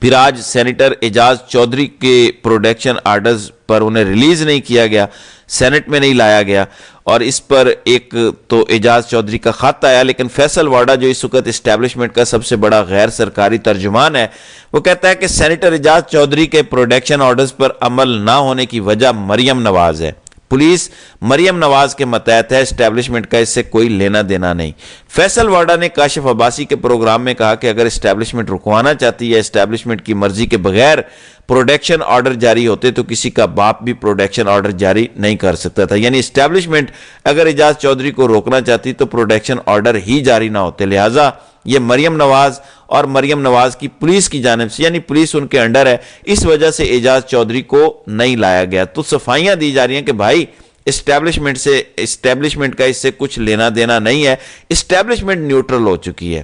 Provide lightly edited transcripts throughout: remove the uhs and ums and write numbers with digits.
پھر آج سینیٹر اعجاز چودھری کے پروڈکشن آرڈرز پر انہیں ریلیز نہیں کیا گیا، سینٹ میں نہیں لایا گیا، اور اس پر ایک تو اعجاز چودھری کا خط آیا، لیکن فیصل واڈا جو اس وقت اسٹیبلشمنٹ کا سب سے بڑا غیر سرکاری ترجمان ہے، وہ کہتا ہے کہ سینیٹر اعجاز چودھری کے پروڈکشن آرڈرز پر عمل نہ ہونے کی وجہ مریم نواز ہے۔ پولیس مریم نواز کے متحد ہے، اسٹیبلشمنٹ کا اس سے کوئی لینا دینا نہیں۔ فیصل واڈا نے کاشف عباسی کے پروگرام میں کہا کہ اگر اسٹیبلشمنٹ رکوانا چاہتی ہے، اسٹیبلشمنٹ کی مرضی کے بغیر پروڈکشن آرڈر جاری ہوتے تو کسی کا باپ بھی پروڈکشن آرڈر جاری نہیں کر سکتا تھا، یعنی اسٹیبلشمنٹ اگر اعجاز چودھری کو روکنا چاہتی تو پروڈکشن آرڈر ہی جاری نہ ہوتے، لہٰذا یہ مریم نواز اور مریم نواز کی پولیس کی جانب سے، یعنی پولیس ان کے انڈر ہے، اس وجہ سے اعجاز چودھری کو نہیں لایا گیا۔ تو صفائیاں دی جا رہی ہیں کہ بھائی اسٹیبلشمنٹ کا اس سے کچھ لینا دینا نہیں ہے، اسٹیبلشمنٹ نیوٹرل ہو چکی ہے۔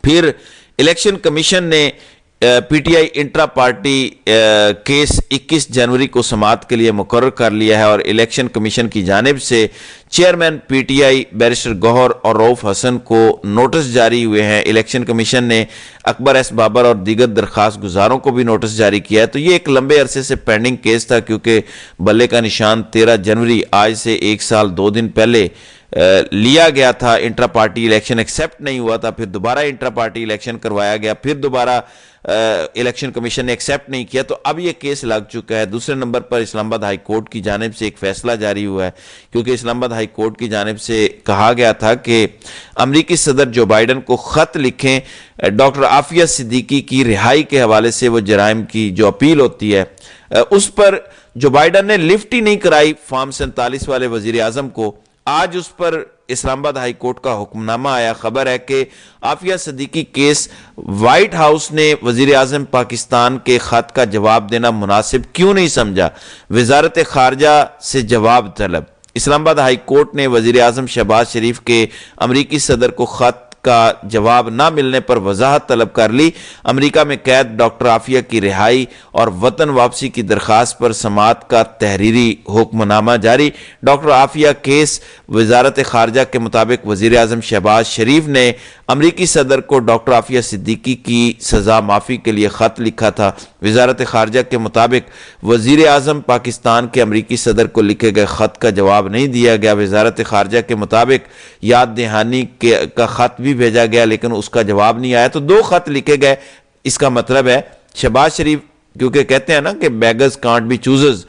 پھر الیکشن کمیشن نے پی ٹی آئی انٹرا پارٹی کیس 21 جنوری کو سماعت کے لیے مقرر کر لیا ہے، اور الیکشن کمیشن کی جانب سے chairman P T I barrister Gohar اور رؤف حسن کو نوٹس جاری ہوئے ہیں۔ الیکشن کمیشن نے اکبر ایس بابر اور دیگر درخواست گزاروں کو بھی نوٹس جاری کیا ہے۔ تو یہ ایک لمبے عرصے سے پینڈنگ کیس تھا، کیونکہ بلے کا نشان 13 جنوری آج سے 1 سال 2 دن پہلے لیا گیا تھا۔ انٹرا پارٹی الیکشن ایکسیپٹ نہیں ہوا تھا، پھر دوبارہ انٹرا پارٹی الیکشن کروایا گیا، پھر دوبارہ الیکشن کمیشن نے ایکسیپٹ نہیں کیا، تو اب یہ کیس لگ چکا ہے۔ دوسرے نمبر پر اسلام آباد ہائی کورٹ کی جانب سے ایک فیصلہ جاری ہوا ہے، کیونکہ اسلام آباد ہائی کورٹ کی جانب سے کہا گیا تھا کہ امریکی صدر جو بائیڈن کو خط لکھیں ڈاکٹر عافیہ صدیقی کی رہائی کے حوالے سے، وہ جرائم کی جو اپیل ہوتی ہے اس پر جو بائیڈن نے لفٹ ہی نہیں کرائی فارم 47 والے وزیر اعظم کو، آج اس پر اسلام آباد ہائی کورٹ کا حکم نامہ آیا۔ خبر ہے کہ Aafia Siddiqui case White House نے وزیر اعظم پاکستان کے خط کا جواب دینا مناسب کیوں نہیں سمجھا، وزارت خارجہ سے جواب طلب۔ اسلام آباد ہائی کورٹ نے وزیر اعظم شہباز شریف کے امریکی صدر کو خط کا جواب نہ ملنے پر وضاحت طلب کر لی۔ امریکہ میں قید ڈاکٹر عافیہ کی رہائی اور وطن واپسی کی درخواست پر سماعت کا تحریری حکم نامہ جاری۔ ڈاکٹر عافیہ کیس وزارت خارجہ کے مطابق وزیر اعظم شہباز شریف نے امریکی صدر کو ڈاکٹر عافیہ صدیقی کی سزا معافی کے لیے خط لکھا تھا۔ وزارت خارجہ کے مطابق وزیر اعظم پاکستان کے امریکی صدر کو لکھے گئے خط کا جواب نہیں دیا گیا۔ وزارت خارجہ کے مطابق یاد دہانی کا خط بھی بھیجا گیا، لیکن اس کا جواب نہیں آیا، تو 2 خط لکھے گئے۔ اس کا مطلب ہے شہباز شریف، کیونکہ کہتے ہیں نا کہ بیگرز کانٹ بی چوزرز،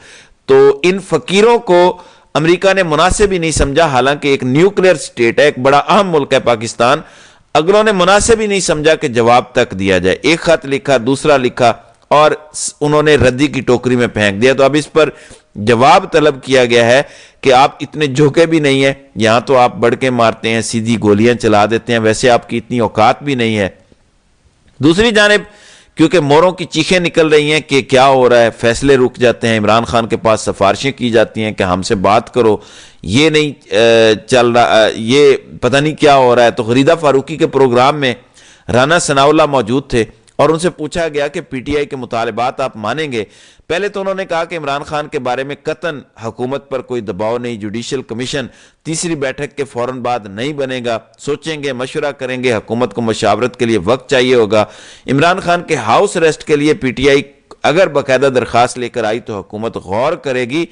تو ان فقیروں کو امریکہ نے مناسب ہی نہیں سمجھا، حالانکہ ایک نیوکلیئر سٹیٹ ہے، ایک بڑا اہم ملک ہے پاکستان، اگلوں نے مناسب ہی نہیں سمجھا کہ جواب تک دیا جائے۔ ایک خط لکھا، دوسرا لکھا، اور انہوں نے ردی کی ٹوکری میں پھینک دیا۔ تو اب اس پر جواب طلب کیا گیا ہے کہ آپ اتنے جھوکے بھی نہیں ہیں، یہاں تو آپ بڑھ کے مارتے ہیں، سیدھی گولیاں چلا دیتے ہیں، ویسے آپ کی اتنی اوقات بھی نہیں ہے۔ دوسری جانب کیونکہ موروں کی چیخیں نکل رہی ہیں کہ کیا ہو رہا ہے، فیصلے رک جاتے ہیں، عمران خان کے پاس سفارشیں کی جاتی ہیں کہ ہم سے بات کرو، یہ نہیں چل رہا، یہ پتہ نہیں کیا ہو رہا ہے۔ تو غریدہ فاروقی کے پروگرام میں رانا ثناء اللہ موجود تھے، اور ان سے پوچھا گیا کہ پی ٹی آئی کے مطالبات آپ مانیں گے؟ پہلے تو انہوں نے کہا کہ عمران خان کے بارے میں قطعاً حکومت پر کوئی دباؤ نہیں، جوڈیشل کمیشن تیسری بیٹھک کے فوراً بعد نہیں بنے گا، سوچیں گے، مشورہ کریں گے، حکومت کو مشاورت کے لیے وقت چاہیے ہوگا۔ عمران خان کے ہاؤس ریسٹ کے لیے پی ٹی آئی اگر باقاعدہ درخواست لے کر آئی تو حکومت غور کرے گی،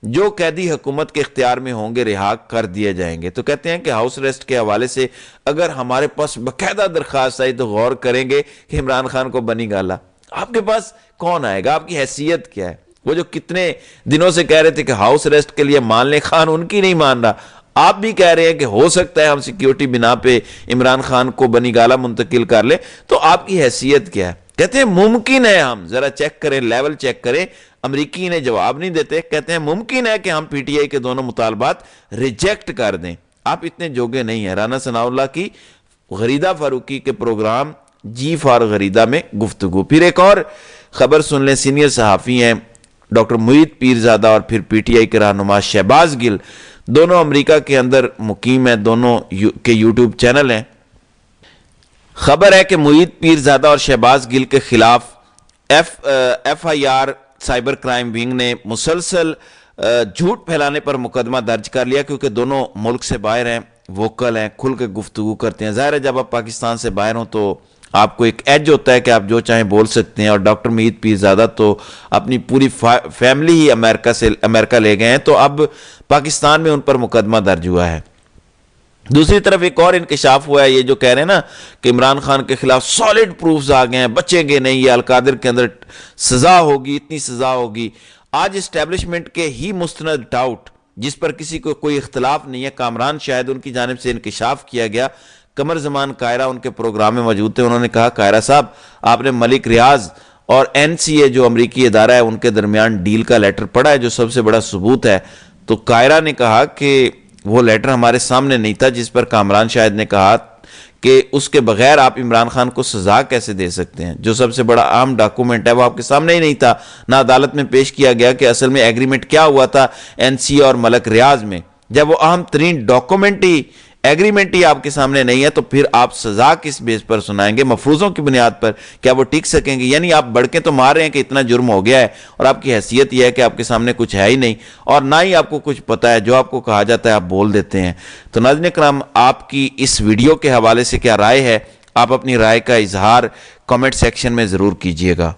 جو قیدی حکومت کے اختیار میں ہوں گے رہا کر دیے جائیں گے۔ تو کہتے ہیں کہ ہاؤس ریسٹ کے حوالے سے اگر ہمارے پاس باقاعدہ درخواست آئی تو غور کریں گے کہ عمران خان کو بنی گالا۔ آپ کے پاس کون آئے گا؟ آپ کی حیثیت کیا ہے؟ وہ جو کتنے دنوں سے کہہ رہے تھے کہ ہاؤس ریسٹ کے لیے مان لیں، خان ان کی نہیں مان رہا، آپ بھی کہہ رہے ہیں کہ ہو سکتا ہے ہم سیکیورٹی بنا پہ عمران خان کو بنی گالا منتقل کر لیں، تو آپ کی حیثیت کیا ہے؟ کہتے ہیں ممکن ہے، ہم ذرا چیک کریں، لیول چیک کریں۔ امریکی نے جواب نہیں دیتے، کہتے ہیں ممکن ہے کہ ہم پی ٹی آئی کے دونوں مطالبات ریجیکٹ کر دیں۔ آپ اتنے جوگے نہیں ہیں۔ رانا ثناء اللہ کی غریدہ فاروقی کے پروگرام جی فار غریدہ میں گفتگو۔ پھر ایک اور خبر سن لیں، سینئر صحافی ہیں ڈاکٹر معید پیرزادہ اور پھر پی ٹی آئی کے رہنما شہباز گل، دونوں امریکہ کے اندر مقیم ہیں، دونوں کے یوٹیوب چینل ہیں۔ خبر ہے کہ معید پیرزادہ اور شہباز گل کے خلاف F I R cyber crime wing نے مسلسل جھوٹ پھیلانے پر مقدمہ درج کر لیا، کیونکہ دونوں ملک سے باہر ہیں، ووکل ہیں، کھل کے گفتگو کرتے ہیں۔ ظاہر ہے جب آپ پاکستان سے باہر ہوں تو آپ کو ایک ایج ہوتا ہے کہ آپ جو چاہیں بول سکتے ہیں، اور ڈاکٹر مہید پیرزادہ تو اپنی پوری فیملی ہی امریکہ لے گئے ہیں، تو اب پاکستان میں ان پر مقدمہ درج ہوا ہے۔ دوسری طرف ایک اور انکشاف ہوا ہے، یہ جو کہہ رہے ہیں نا کہ عمران خان کے خلاف سالڈ پروفز آ گئے ہیں، بچیں گے نہیں، یہ القادر کے اندر سزا ہوگی، اتنی سزا ہوگی۔ آج اسٹیبلشمنٹ کے ہی مستند ڈاؤٹ جس پر کسی کو کوئی اختلاف نہیں ہے، کامران شاہد ان کی جانب سے انکشاف کیا گیا۔ قمر زمان قاہرہ ان کے پروگرام میں موجود تھے، انہوں نے کہا قاہرہ صاحب آپ نے ملک ریاض اور NCA جو امریکی ادارہ ہے ان کے درمیان ڈیل کا لیٹر پڑھا ہے جو سب سے بڑا ثبوت ہے؟ تو قاہرہ نے کہا کہ وہ لیٹر ہمارے سامنے نہیں تھا، جس پر کامران شاہد نے کہا کہ اس کے بغیر آپ عمران خان کو سزا کیسے دے سکتے ہیں؟ جو سب سے بڑا اہم ڈاکومنٹ ہے وہ آپ کے سامنے ہی نہیں تھا، نہ عدالت میں پیش کیا گیا کہ اصل میں ایگریمنٹ کیا ہوا تھا NCA اور ملک ریاض میں۔ جب وہ اہم ترین ڈاکومنٹ ہی ایگریمنٹ ہی آپ کے سامنے نہیں ہے تو پھر آپ سزا کس بیس پر سنائیں گے؟ مفروضوں کی بنیاد پر کیا وہ ٹک سکیں گے؟ یعنی آپ بڑکیں تو مار رہے ہیں کہ اتنا جرم ہو گیا ہے، اور آپ کی حیثیت یہ ہے کہ آپ کے سامنے کچھ ہے ہی نہیں، اور نہ ہی آپ کو کچھ پتا ہے، جو آپ کو کہا جاتا ہے آپ بول دیتے ہیں۔ تو ناظرین کرام، آپ کی اس ویڈیو کے حوالے سے کیا رائے ہے؟ آپ اپنی رائے کا اظہار کمنٹ سیکشن میں ضرور کیجئے گا۔